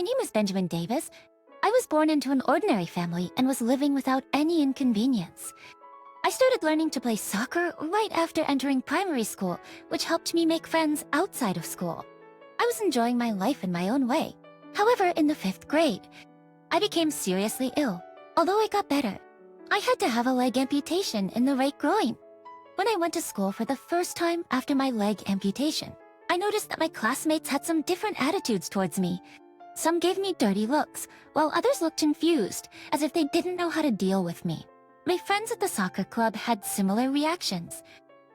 name is Benjamin Davis. I was born into an ordinary family and was living without any inconvenience. I started learning to play soccer right after entering primary school, which helped me make friends outside of school. I was enjoying my life in my own way. However, in the 5th grade, I became seriously ill. Although I got better, I had to have a leg amputation in the right groin. When I went to school for the first time after my leg amputation, I noticed that my classmates had some different attitudes towards me. Some gave me dirty looks, while others looked confused, as if they didn't know how to deal with me. My friends at the soccer club had similar reactions.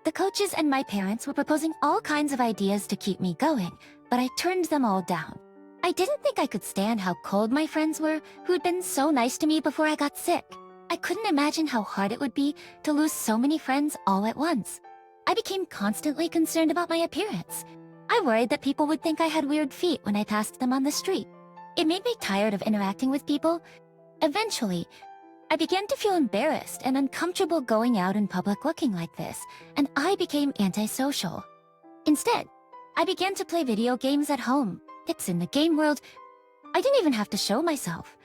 The coaches and my parents were proposing all kinds of ideas to keep me going, but I turned them all down. I didn't think I could stand how cold my friends were, who'd been so nice to me before I got sick. I couldn't imagine how hard it would be to lose so many friends all at once. I became constantly concerned about my appearance. I worried that people would think I had weird feet when I passed them on the street. It made me tired of interacting with people. Eventually, I began to feel embarrassed and uncomfortable going out in public looking like this, and I became antisocial. Instead, I began to play video games at home. It's in the game world. I didn't even have to show myself.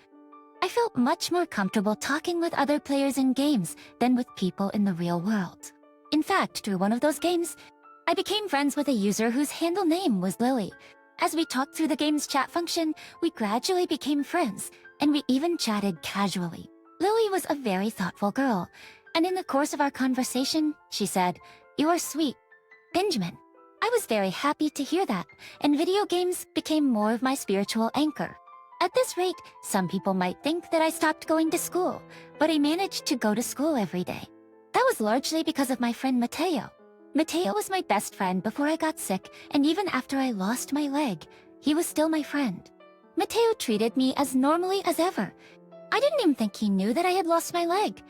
I felt much more comfortable talking with other players in games than with people in the real world. In fact, through one of those games, I became friends with a user whose handle name was Lily. As we talked through the game's chat function, we gradually became friends, and we even chatted casually. Lily was a very thoughtful girl, and in the course of our conversation, she said, "You are sweet, Benjamin." I was very happy to hear that, and video games became more of my spiritual anchor. At this rate, some people might think that I stopped going to school, but I managed to go to school every day. That was largely because of my friend Mateo. Mateo was my best friend before I got sick, and even after I lost my leg, he was still my friend. Mateo treated me as normally as ever. I didn't even think he knew that I had lost my leg.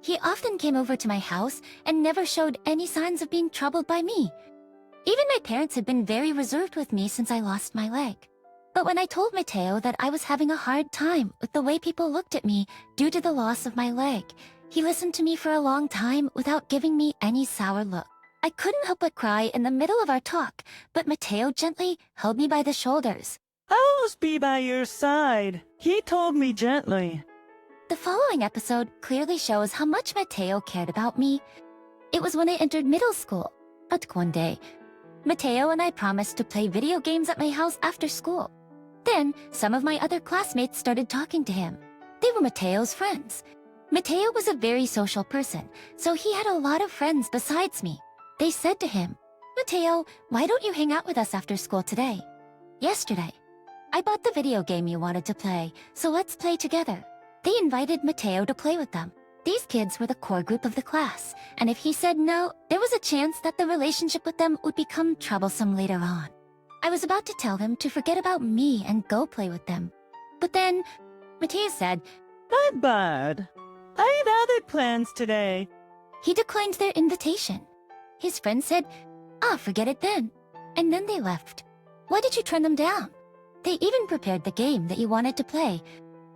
He often came over to my house and never showed any signs of being troubled by me. Even my parents had been very reserved with me since I lost my leg. But when I told Mateo that I was having a hard time with the way people looked at me due to the loss of my leg, he listened to me for a long time without giving me any sour look. I couldn't help but cry in the middle of our talk, but Mateo gently held me by the shoulders. "I'll always be by your side," he told me gently. The following episode clearly shows how much Mateo cared about me. It was when I entered middle school. But one day, Mateo and I promised to play video games at my house after school. Then, some of my other classmates started talking to him. They were Mateo's friends. Mateo was a very social person, so he had a lot of friends besides me. They said to him, "Mateo, why don't you hang out with us after school today?" "Yesterday, I bought the video game you wanted to play, so let's play together." They invited Mateo to play with them. These kids were the core group of the class, and if he said no, there was a chance that the relationship with them would become troublesome later on. I was about to tell him to forget about me and go play with them. But then, Mateo said, "Not bad. I had other plans today." He declined their invitation. His friend said, "Forget it then." And then they left. Why did you turn them down? They even prepared the game that you wanted to play.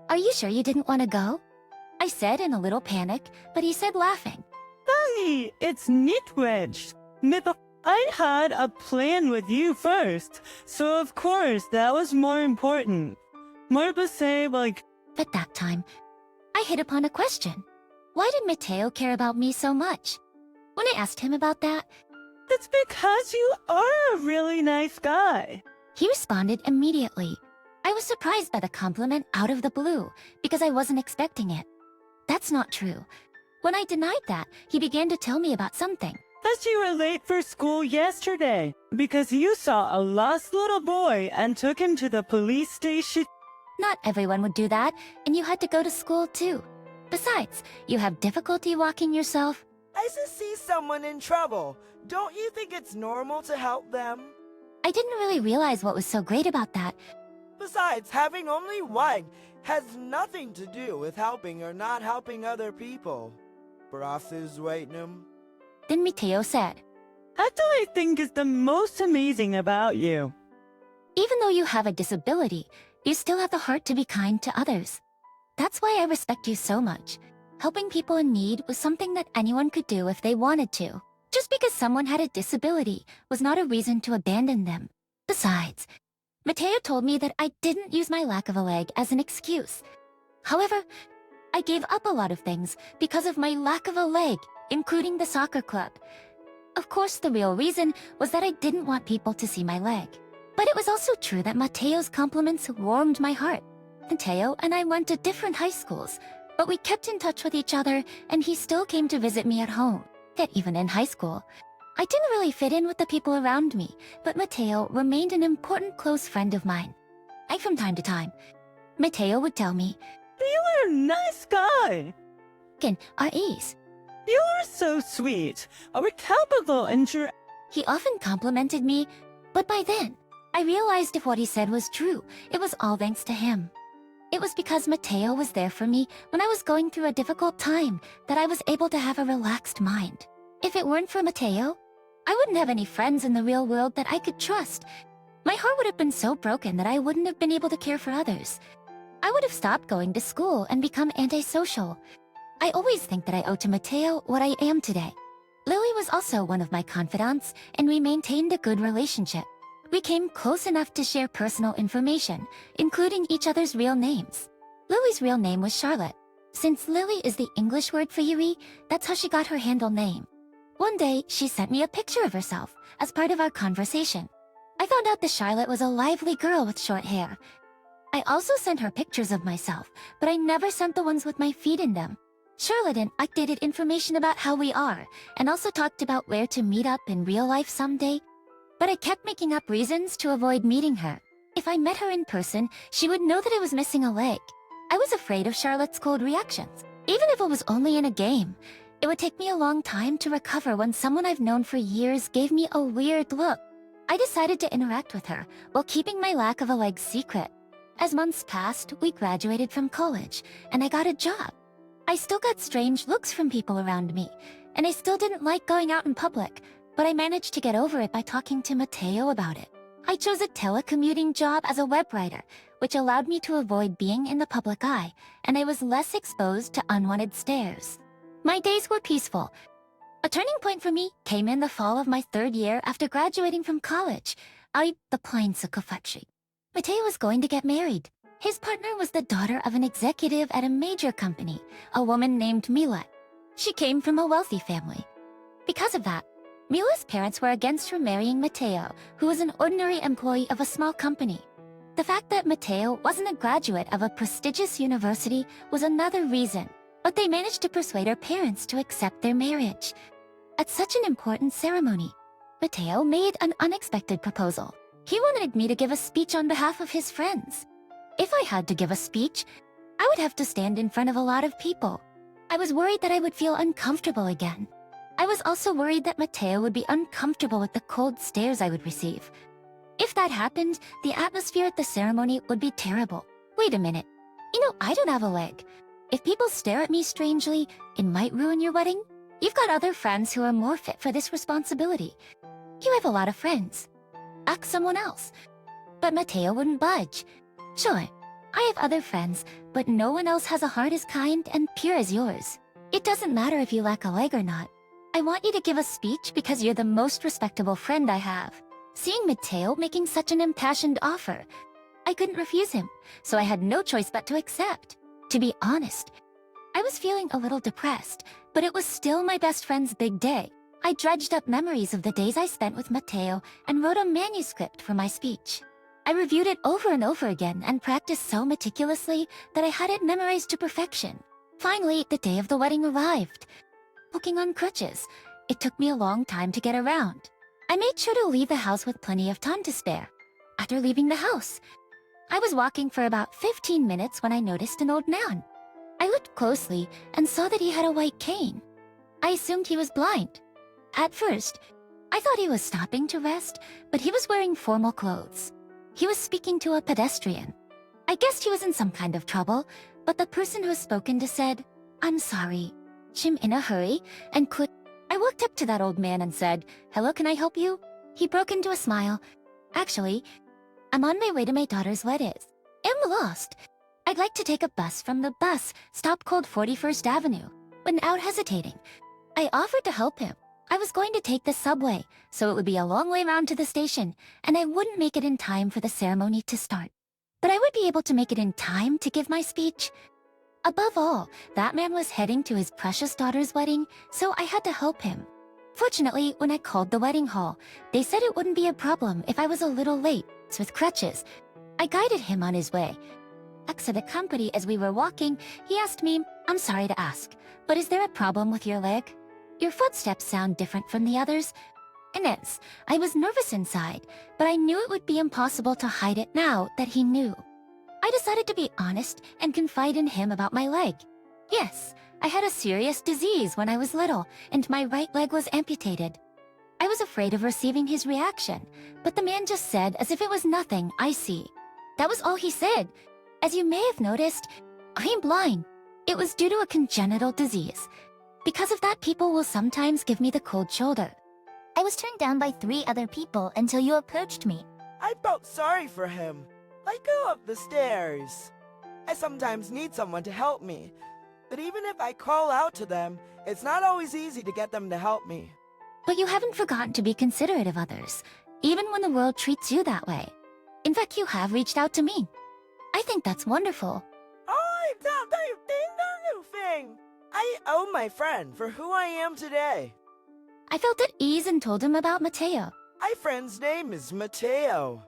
Are you sure you didn't want to go? I said in a little panic, but he said laughing, "Hey, it's Nitwedge. I had a plan with you first, so of course that was more important. More to say, like..." At that time, I hit upon a question. Why did Mateo care about me so much? When I asked him about that, "It's because you are a really nice guy." he responded immediately. I was surprised by the compliment out of the blue, because I wasn't expecting it. That's not true. When I denied that, he began to tell me about something. "As you were late for school yesterday, because you saw a lost little boy and took him to the police station." Not everyone would do that, and you had to go to school too. Besides, you have difficulty walking yourself. I just see someone in trouble. Don't you think it's normal to help them? I didn't really realize what was so great about that. Besides, having only one has nothing to do with helping or not helping other people. Prosthetic. Then Mateo said, "That's what I think is the most amazing about you. Even though you have a disability, you still have the heart to be kind to others. That's why I respect you so much. Helping people in need was something that anyone could do if they wanted to. Just because someone had a disability was not a reason to abandon them. Besides, Mateo told me that I didn't use my lack of a leg as an excuse. However, I gave up a lot of things because of my lack of a leg, including the soccer club. Of course, the real reason was that I didn't want people to see my leg. But it was also true that Mateo's compliments warmed my heart. Mateo and I went to different high schools, but we kept in touch with each other, and he still came to visit me at home. Yet even in high school, I didn't really fit in with the people around me, but Mateo remained an important close friend of mine. From time to time, Mateo would tell me, "You're a nice guy. our ease. You're so sweet. Our capital and your..." He often complimented me, but by then, I realized if what he said was true, it was all thanks to him. It was because Mateo was there for me when I was going through a difficult time that I was able to have a relaxed mind. If it weren't for Mateo, I wouldn't have any friends in the real world that I could trust. My heart would have been so broken that I wouldn't have been able to care for others. I would have stopped going to school and become antisocial. I always think that I owe to Mateo what I am today. Lily was also one of my confidants, and we maintained a good relationship. We came close enough to share personal information, including each other's real names. Lily's real name was Charlotte. Since Lily is the English word for Yuri, that's how she got her handle name. One day, she sent me a picture of herself as part of our conversation. I found out that Charlotte was a lively girl with short hair. I also sent her pictures of myself, but I never sent the ones with my feet in them. Charlotte and I updated information about how we are, and also talked about where to meet up in real life someday. But I kept making up reasons to avoid meeting her. If I met her in person, she would know that I was missing a leg. I was afraid of Charlotte's cold reactions. Even if it was only in a game, it would take me a long time to recover when someone I've known for years gave me a weird look. I decided to interact with her while keeping my lack of a leg secret. As months passed, we graduated from college, and I got a job. I still got strange looks from people around me, and I still didn't like going out in public, but I managed to get over it by talking to Mateo about it. I chose a telecommuting job as a web writer, which allowed me to avoid being in the public eye, and I was less exposed to unwanted stares. My days were peaceful. A turning point for me came in the fall of my third year after graduating from college. The plains of Kofetri. Mateo was going to get married. His partner was the daughter of an executive at a major company, a woman named Mila. She came from a wealthy family. Because of that, Mila's parents were against her marrying Mateo, who was an ordinary employee of a small company. The fact that Mateo wasn't a graduate of a prestigious university was another reason, but they managed to persuade her parents to accept their marriage. At such an important ceremony, Mateo made an unexpected proposal. He wanted me to give a speech on behalf of his friends. If I had to give a speech, I would have to stand in front of a lot of people. I was worried that I would feel uncomfortable again. I was also worried that Mateo would be uncomfortable with the cold stares I would receive. If that happened, the atmosphere at the ceremony would be terrible. Wait a minute. I don't have a leg. If people stare at me strangely, it might ruin your wedding. You've got other friends who are more fit for this responsibility. You have a lot of friends. Ask someone else. But Mateo wouldn't budge. Sure, I have other friends, but no one else has a heart as kind and pure as yours. It doesn't matter if you lack a leg or not. I want you to give a speech because you're the most respectable friend I have. Seeing Mateo making such an impassioned offer, I couldn't refuse him, so I had no choice but to accept. To be honest, I was feeling a little depressed, but it was still my best friend's big day. I dredged up memories of the days I spent with Mateo and wrote a manuscript for my speech. I reviewed it over and over again and practiced so meticulously that I had it memorized to perfection. Finally, the day of the wedding arrived. Walking on crutches, it took me a long time to get around. I made sure to leave the house with plenty of time to spare. After leaving the house, I was walking for about 15 minutes when I noticed an old man. I looked closely and saw that he had a white cane. I assumed he was blind. At first, I thought he was stopping to rest, but he was wearing formal clothes. He was speaking to a pedestrian. I guessed he was in some kind of trouble, but the person who was spoken to said, "I'm sorry. I'm in a hurry," and could. I walked up to that old man and said, "Hello, can I help you?" He broke into a smile. "Actually, I'm on my way to my daughter's wedding. I'm lost. I'd like to take a bus from the bus stop called 41st Avenue." Without hesitating, I offered to help him. I was going to take the subway, so it would be a long way round to the station, and I wouldn't make it in time for the ceremony to start. But I would be able to make it in time to give my speech. Above all, that man was heading to his precious daughter's wedding, so I had to help him. Fortunately, when I called the wedding hall, they said it wouldn't be a problem if I was a little late, with crutches. I guided him on his way. Exit the company as we were walking, he asked me, "I'm sorry to ask, but is there a problem with your leg? Your footsteps sound different from the others." Inez, I was nervous inside, but I knew it would be impossible to hide it now that he knew. I decided to be honest and confide in him about my leg. Yes, I had a serious disease when I was little, and my right leg was amputated. I was afraid of receiving his reaction, but the man just said as if it was nothing. "I see." That was all he said. As you may have noticed, I'm blind. It was due to a congenital disease. Because of that, people will sometimes give me the cold shoulder. I was turned down by 3 other people until you approached me. I felt sorry for him. Like, go up the stairs. I sometimes need someone to help me. But even if I call out to them, it's not always easy to get them to help me. But you haven't forgotten to be considerate of others, even when the world treats you that way. In fact, you have reached out to me. I think that's wonderful. Oh, that new thing. I owe my friend for who I am today. I felt at ease and told him about Mateo. My friend's name is Mateo.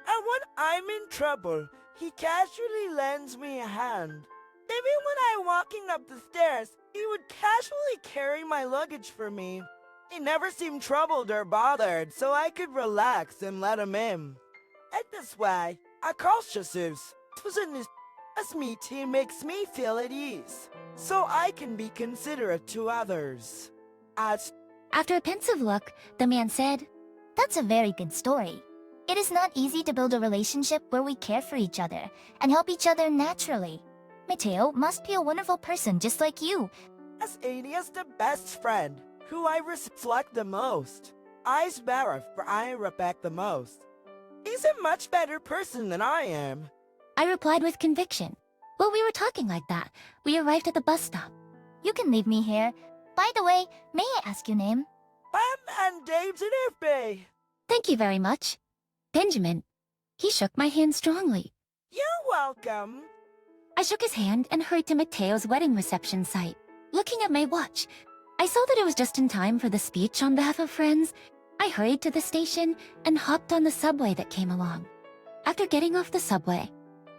And when I'm in trouble, he casually lends me a hand. Even when I'm walking up the stairs, he would casually carry my luggage for me. He never seemed troubled or bothered, so I could relax and let him in. And this way, I cautious as me team makes me feel at ease, so I can be considerate to others. After a pensive look, the man said, That's a very good story. It is not easy to build a relationship where we care for each other and help each other naturally. Mateo must be a wonderful person just like you. As Adi is the best friend, who I reflect the most. I's better for I respect the most. He's a much better person than I am. I replied with conviction. While we were talking like that, we arrived at the bus stop. You can leave me here. By the way, may I ask your name? And Dave's an FB. Thank you very much. Benjamin. He shook my hand strongly. You're welcome. I shook his hand and hurried to Mateo's wedding reception site. Looking at my watch, I saw that it was just in time for the speech on behalf of friends. I hurried to the station and hopped on the subway that came along. After getting off the subway,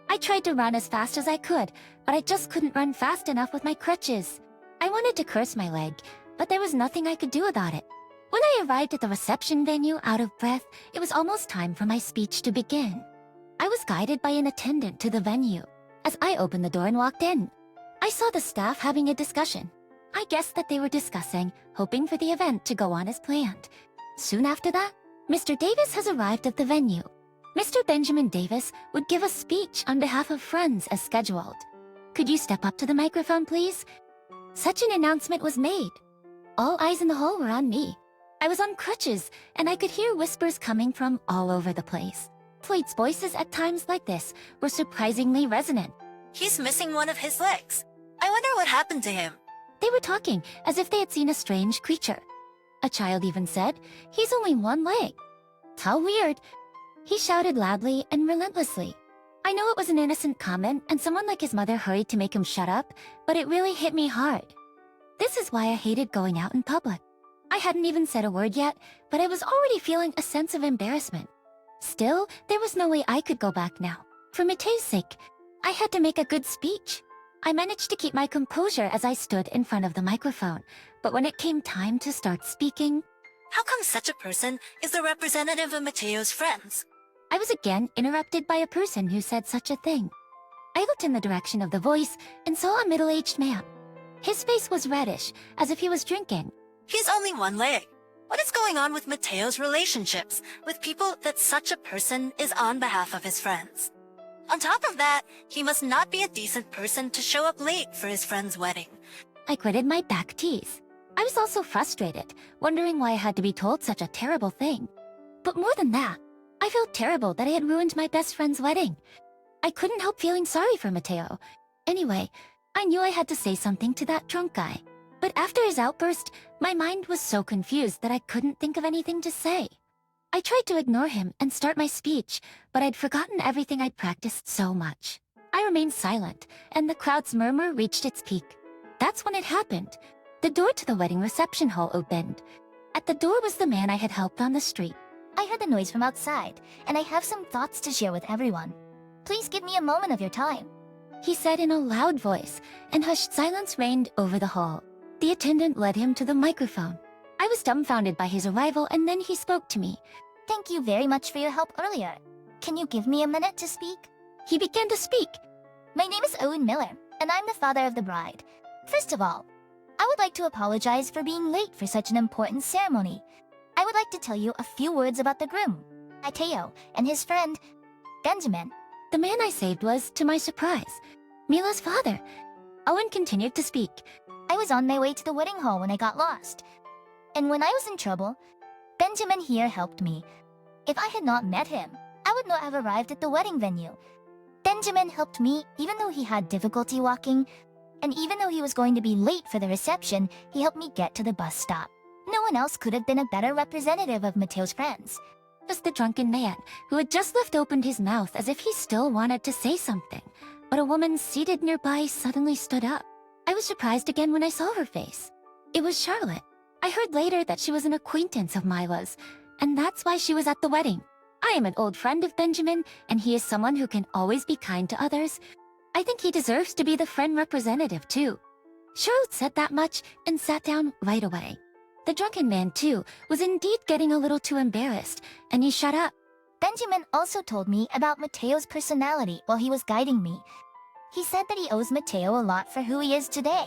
I tried to run as fast as I could, but I just couldn't run fast enough with my crutches. I wanted to curse my leg, but there was nothing I could do about it. When I arrived at the reception venue out of breath, it was almost time for my speech to begin. I was guided by an attendant to the venue. As I opened the door and walked in, I saw the staff having a discussion. I guessed that they were discussing, hoping for the event to go on as planned. Soon after that, Mr. Davis has arrived at the venue. Mr. Benjamin Davis would give a speech on behalf of friends as scheduled. Could you step up to the microphone, please? Such an announcement was made. All eyes in the hall were on me. I was on crutches, and I could hear whispers coming from all over the place. Floyd's voices at times like this were surprisingly resonant. He's missing one of his legs. I wonder what happened to him. They were talking as if they had seen a strange creature. A child even said, "He's only one leg." How weird. He shouted loudly and relentlessly. I know it was an innocent comment and someone like his mother hurried to make him shut up, but it really hit me hard. This is why I hated going out in public. I hadn't even said a word yet, but I was already feeling a sense of embarrassment. Still, there was no way I could go back now. For Mateo's sake, I had to make a good speech. I managed to keep my composure as I stood in front of the microphone, but when it came time to start speaking, How come such a person is the representative of Mateo's friends? I was again interrupted by a person who said such a thing. I looked in the direction of the voice and saw a middle-aged man. His face was reddish, as if he was drinking. He's only one leg. What is going on with Mateo's relationships with people that such a person is on behalf of his friends? On top of that, he must not be a decent person to show up late for his friend's wedding. I gritted my back teeth. I was also frustrated, wondering why I had to be told such a terrible thing. But more than that, I felt terrible that I had ruined my best friend's wedding. I couldn't help feeling sorry for Mateo. Anyway, I knew I had to say something to that drunk guy. But after his outburst, my mind was so confused that I couldn't think of anything to say. I tried to ignore him and start my speech, but I'd forgotten everything I'd practiced so much. I remained silent, and the crowd's murmur reached its peak. That's when it happened. The door to the wedding reception hall opened. At the door was the man I had helped on the street. I heard the noise from outside, and I have some thoughts to share with everyone. Please give me a moment of your time. He said in a loud voice, and hushed silence reigned over the hall. The attendant led him to the microphone. I was dumbfounded by his arrival, and then he spoke to me. Thank you very much for your help earlier. Can you give me a minute to speak? He began to speak. My name is Owen Miller, and I'm the father of the bride. First of all, I would like to apologize for being late for such an important ceremony. I would like to tell you a few words about the groom, Mateo, and his friend, Benjamin. The man I saved was, to my surprise, Mila's father. Owen continued to speak. I was on my way to the wedding hall when I got lost. And when I was in trouble, Benjamin here helped me. If I had not met him, I would not have arrived at the wedding venue. Benjamin helped me even though he had difficulty walking, and even though he was going to be late for the reception, he helped me get to the bus stop. No one else could have been a better representative of Mateo's friends. Was the drunken man, who had just left opened his mouth as if he still wanted to say something, but a woman seated nearby suddenly stood up. I was surprised again when I saw her face. It was Charlotte. I heard later that she was an acquaintance of Mila's, and that's why she was at the wedding. I am an old friend of Benjamin, and he is someone who can always be kind to others. I think he deserves to be the friend representative, too. Charlotte said that much and sat down right away. The drunken man, too, was indeed getting a little too embarrassed, and he shut up. Benjamin also told me about Mateo's personality while he was guiding me. He said that he owes Mateo a lot for who he is today.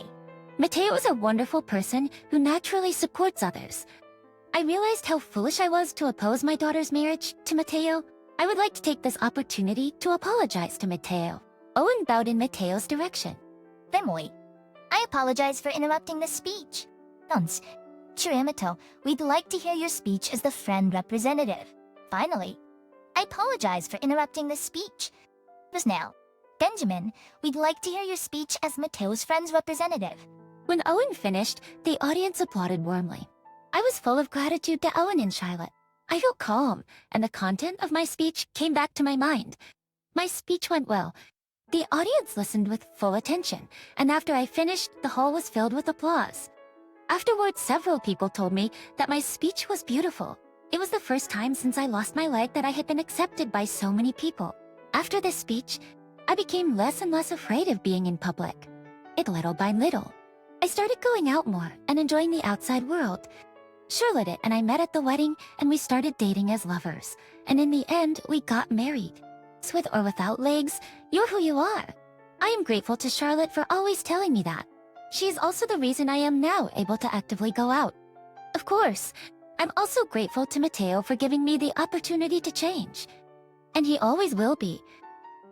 Mateo is a wonderful person who naturally supports others. I realized how foolish I was to oppose my daughter's marriage to Mateo. I would like to take this opportunity to apologize to Mateo. Owen bowed in Mateo's direction. Lemoy, I apologize for interrupting the speech. Nons, Chiramato, we'd like to hear your speech as the friend representative. Finally, I apologize for interrupting the speech. Just now, Benjamin, we'd like to hear your speech as Mateo's friend's representative. When Owen finished, the audience applauded warmly. I was full of gratitude to Owen and Charlotte. I felt calm, and the content of my speech came back to my mind. My speech went well. The audience listened with full attention, and after I finished, the hall was filled with applause. Afterwards, several people told me that my speech was beautiful. It was the first time since I lost my leg that I had been accepted by so many people. After this speech, I became less and less afraid of being in public. Little by little, I started going out more and enjoying the outside world. Charlotte and I met at the wedding, and we started dating as lovers. And in the end, we got married. With or without legs, you're who you are. I am grateful to Charlotte for always telling me that. She is also the reason I am now able to actively go out. Of course, I'm also grateful to Mateo for giving me the opportunity to change. And he always will be.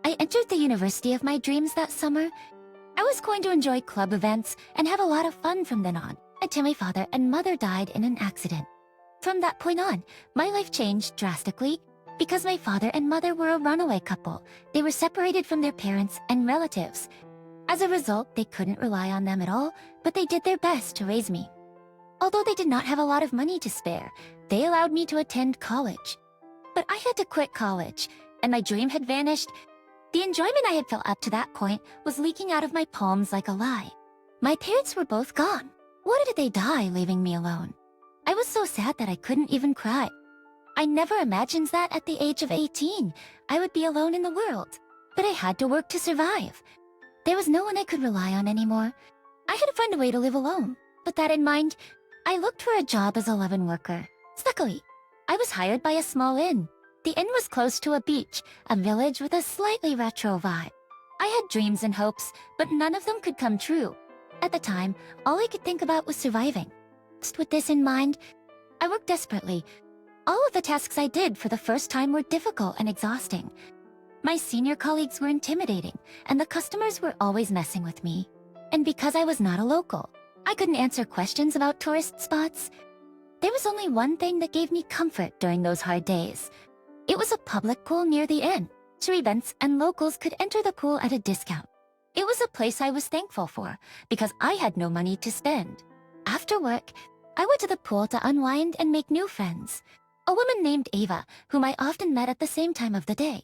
I entered the university of my dreams that summer. I was going to enjoy club events and have a lot of fun from then on, until my father and mother died in an accident. From that point on, my life changed drastically. Because my father and mother were a runaway couple, they were separated from their parents and relatives. As a result, they couldn't rely on them at all, but they did their best to raise me. Although they did not have a lot of money to spare, they allowed me to attend college. But I had to quit college, and my dream had vanished. The enjoyment I had felt up to that point was leaking out of my palms like a lie. My parents were both gone. Why did they die, leaving me alone? I was so sad that I couldn't even cry. I never imagined that at the age of 18, I would be alone in the world. But I had to work to survive. There was no one I could rely on anymore. I had to find a way to live alone. With that in mind, I looked for a job as a live-in worker. Luckily, I was hired by a small inn. The inn was close to a beach, a village with a slightly retro vibe. I had dreams and hopes, but none of them could come true. At the time, all I could think about was surviving. With this in mind, I worked desperately. All of the tasks I did for the first time were difficult and exhausting. My senior colleagues were intimidating, and the customers were always messing with me. And because I was not a local, I couldn't answer questions about tourist spots. There was only one thing that gave me comfort during those hard days. It was a public pool near the inn. Events and locals could enter the pool at a discount. It was a place I was thankful for, because I had no money to spend. After work, I went to the pool to unwind and make new friends. A woman named Ava, whom I often met at the same time of the day.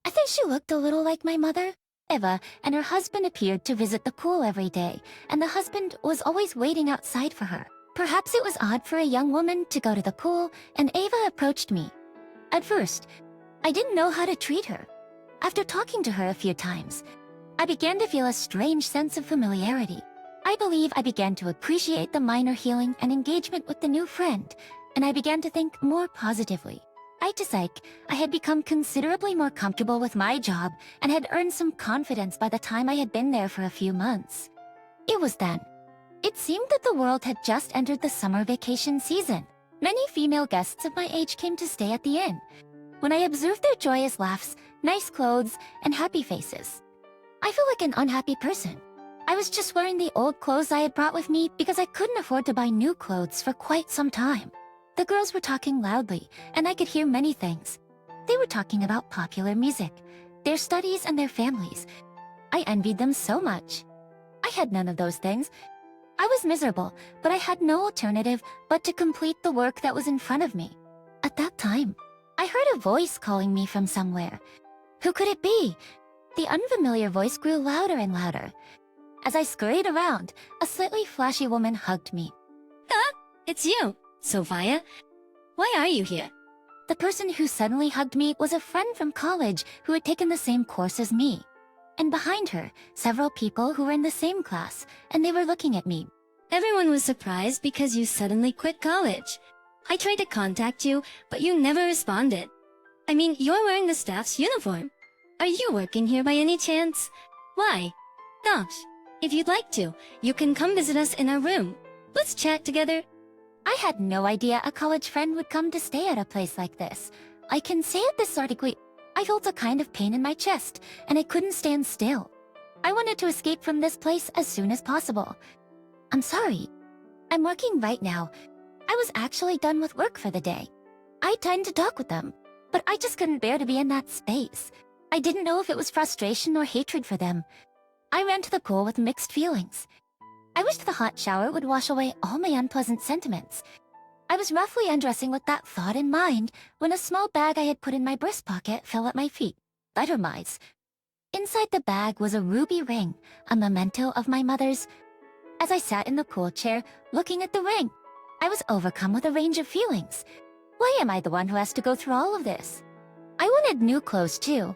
I think she looked a little like my mother. Eva and her husband appeared to visit the pool every day, and the husband was always waiting outside for her. Perhaps it was odd for a young woman to go to the pool, and Ava approached me. At first, I didn't know how to treat her. After talking to her a few times, I began to feel a strange sense of familiarity. I believe I began to appreciate the minor healing and engagement with the new friend, and I began to think more positively. I had become considerably more comfortable with my job and had earned some confidence by the time I had been there for a few months. It was then. It seemed that the world had just entered the summer vacation season. Many female guests of my age came to stay at the inn. When I observed their joyous laughs, nice clothes, and happy faces, I felt like an unhappy person. I was just wearing the old clothes I had brought with me because I couldn't afford to buy new clothes for quite some time. The girls were talking loudly, and I could hear many things. They were talking about popular music, their studies, and their families. I envied them so much. I had none of those things. I was miserable, but I had no alternative but to complete the work that was in front of me. At that time, I heard a voice calling me from somewhere. Who could it be? The unfamiliar voice grew louder and louder. As I scurried around, a slightly flashy woman hugged me. It's you, Sophia. Why are you here? The person who suddenly hugged me was a friend from college who had taken the same course as me. And behind her, several people who were in the same class, and they were looking at me. Everyone was surprised because you suddenly quit college. I tried to contact you, but you never responded. I mean, you're wearing the staff's uniform. Are you working here by any chance? Why? Gosh, if you'd like to, you can come visit us in our room. Let's chat together. I had no idea a college friend would come to stay at a place like this. I can say it this article. I felt a kind of pain in my chest, and I couldn't stand still. I wanted to escape from this place as soon as possible. I'm sorry. I'm working right now. I was actually done with work for the day. I tried to talk with them, but I just couldn't bear to be in that space. I didn't know if it was frustration or hatred for them. I ran to the pool with mixed feelings. I wished the hot shower would wash away all my unpleasant sentiments. I was roughly undressing with that thought in mind when a small bag I had put in my breast pocket fell at my feet. Itemize. Inside the bag was a ruby ring, a memento of my mother's. As I sat in the pool chair, looking at the ring, I was overcome with a range of feelings. Why am I the one who has to go through all of this? I wanted new clothes too.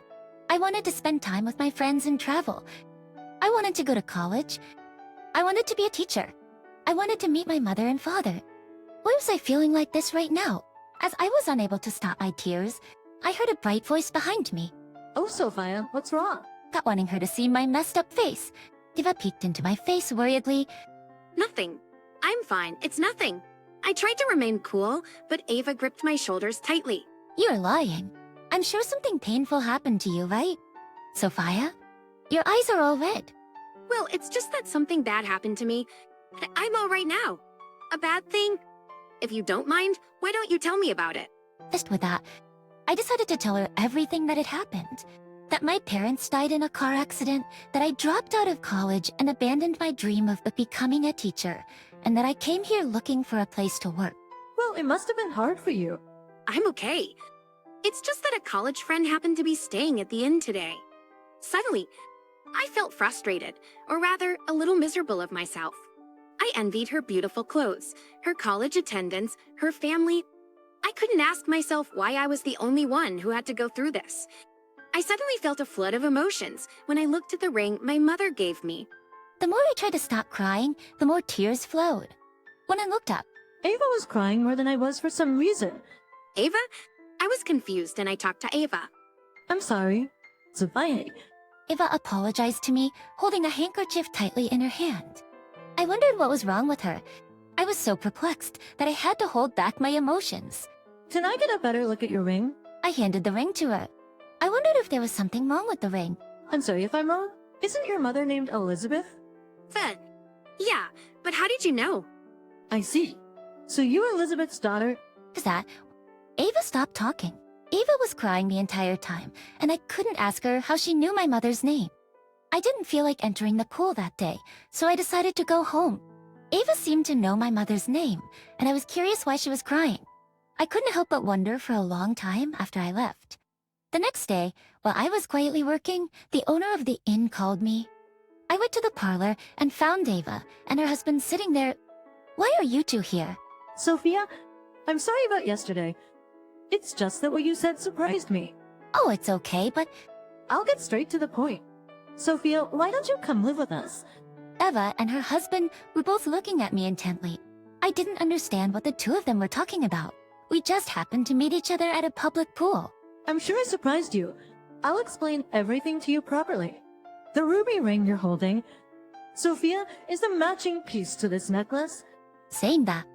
I wanted to spend time with my friends and travel. I wanted to go to college. I wanted to be a teacher. I wanted to meet my mother and father. Why was I feeling like this right now? As I was unable to stop my tears, I heard a bright voice behind me. Oh, Sophia, what's wrong? Not wanting her to see my messed up face, Diva peeked into my face worriedly. Nothing. I'm fine. It's nothing. I tried to remain cool, but Ava gripped my shoulders tightly. You're lying. I'm sure something painful happened to you, right? Sophia? Your eyes are all red. Well, it's just that something bad happened to me. But I'm all right now. A bad thing? If you don't mind, why don't you tell me about it? Just with that, I decided to tell her everything that had happened. That my parents died in a car accident, that I dropped out of college and abandoned my dream of becoming a teacher, and that I came here looking for a place to work. Well, it must have been hard for you. I'm okay. It's just that a college friend happened to be staying at the inn today. Suddenly, I felt frustrated, or rather, a little miserable of myself. I envied her beautiful clothes, her college attendance, her family. I couldn't ask myself why I was the only one who had to go through this. I suddenly felt a flood of emotions when I looked at the ring my mother gave me. The more I tried to stop crying, the more tears flowed. When I looked up, Ava was crying more than I was for some reason. Ava? I was confused and I talked to Ava. I'm sorry. Sophia. Eva apologized to me, holding a handkerchief tightly in her hand. I wondered what was wrong with her. I was so perplexed that I had to hold back my emotions. Can I get a better look at your ring? I handed the ring to her. I wondered if there was something wrong with the ring. I'm sorry if I'm wrong. Isn't your mother named Elizabeth? Then, yeah, but how did you know? I see. So you are Elizabeth's daughter? Is that? Ava stopped talking. Ava was crying the entire time, and I couldn't ask her how she knew my mother's name. I didn't feel like entering the pool that day, so I decided to go home. Ava seemed to know my mother's name, and I was curious why she was crying. I couldn't help but wonder for a long time after I left. The next day, while I was quietly working, the owner of the inn called me. I went to the parlor and found Ava and her husband sitting there. Why are you two here? Sophia, I'm sorry about yesterday. It's just that what you said surprised me. Oh, it's okay, but I'll get straight to the point. Sophia, why don't you come live with us? Eva and her husband were both looking at me intently. I didn't understand what the two of them were talking about. We just happened to meet each other at a public pool. I'm sure I surprised you. I'll explain everything to you properly. The ruby ring you're holding, Sophia, is the matching piece to this necklace. Saying that,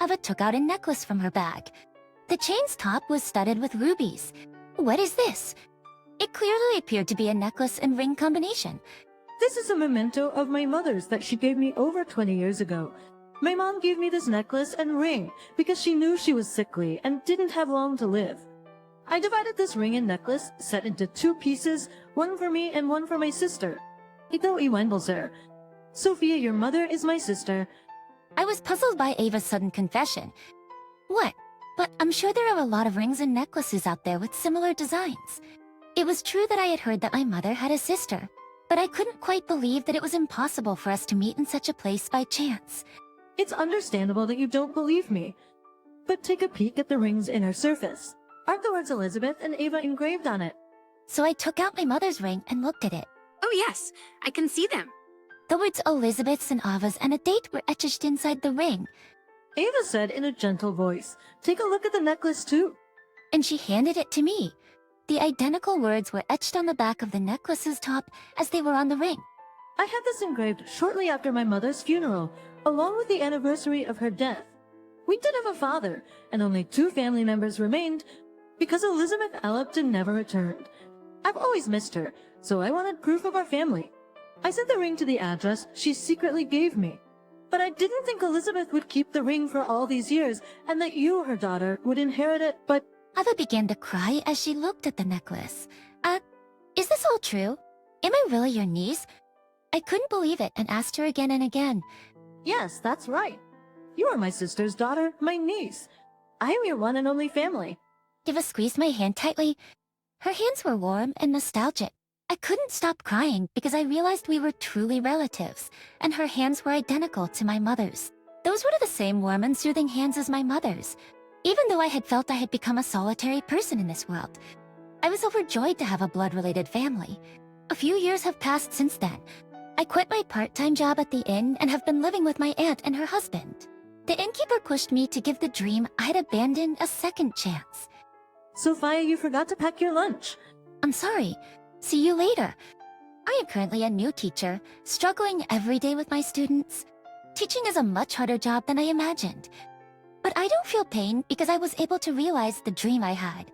Eva took out a necklace from her bag. The chain's top was studded with rubies. What is this? It clearly appeared to be a necklace and ring combination. This is a memento of my mother's that she gave me over 20 years ago. My mom gave me this necklace and ring because she knew she was sickly and didn't have long to live. I divided this ring and necklace set into 2 pieces, one for me and one for my sister. Ito iwan sir. Sophia, your mother is my sister. I was puzzled by Ava's sudden confession. What? But I'm sure there are a lot of rings and necklaces out there with similar designs. It was true that I had heard that my mother had a sister, but I couldn't quite believe that it was impossible for us to meet in such a place by chance. It's understandable that you don't believe me. But take a peek at the ring's inner surface. Aren't the words Elizabeth and Ava engraved on it? So I took out my mother's ring and looked at it. Oh yes, I can see them. The words Elizabeth's and Ava's and a date were etched inside the ring, Ava said in a gentle voice, "Take a look at the necklace too." and she handed it to me. The identical words were etched on the back of the necklace's top as they were on the ring. I had this engraved shortly after my mother's funeral, along with the anniversary of her death. We did have a father, and only 2 family members remained because Elizabeth Ellipton never returned. I've always missed her, so I wanted proof of our family. I sent the ring to the address she secretly gave me. But I didn't think Elizabeth would keep the ring for all these years, and that you, her daughter, would inherit it, but Ava began to cry as she looked at the necklace. Is this all true? Am I really your niece? I couldn't believe it and asked her again and again. yes, that's right. You are my sister's daughter, my niece. I am your one and only family. Eva squeezed my hand tightly. Her hands were warm and nostalgic. I couldn't stop crying because I realized we were truly relatives, and her hands were identical to my mother's. Those were the same warm and soothing hands as my mother's. Even though I had felt I had become a solitary person in this world, I was overjoyed to have a blood-related family. A few years have passed since then. I quit my part-time job at the inn and have been living with my aunt and her husband. The innkeeper pushed me to give the dream I had abandoned a second chance. Sophia, you forgot to pack your lunch. I'm sorry. See you later. I am currently a new teacher, struggling every day with my students. Teaching is a much harder job than I imagined. But I don't feel pain because I was able to realize the dream I had.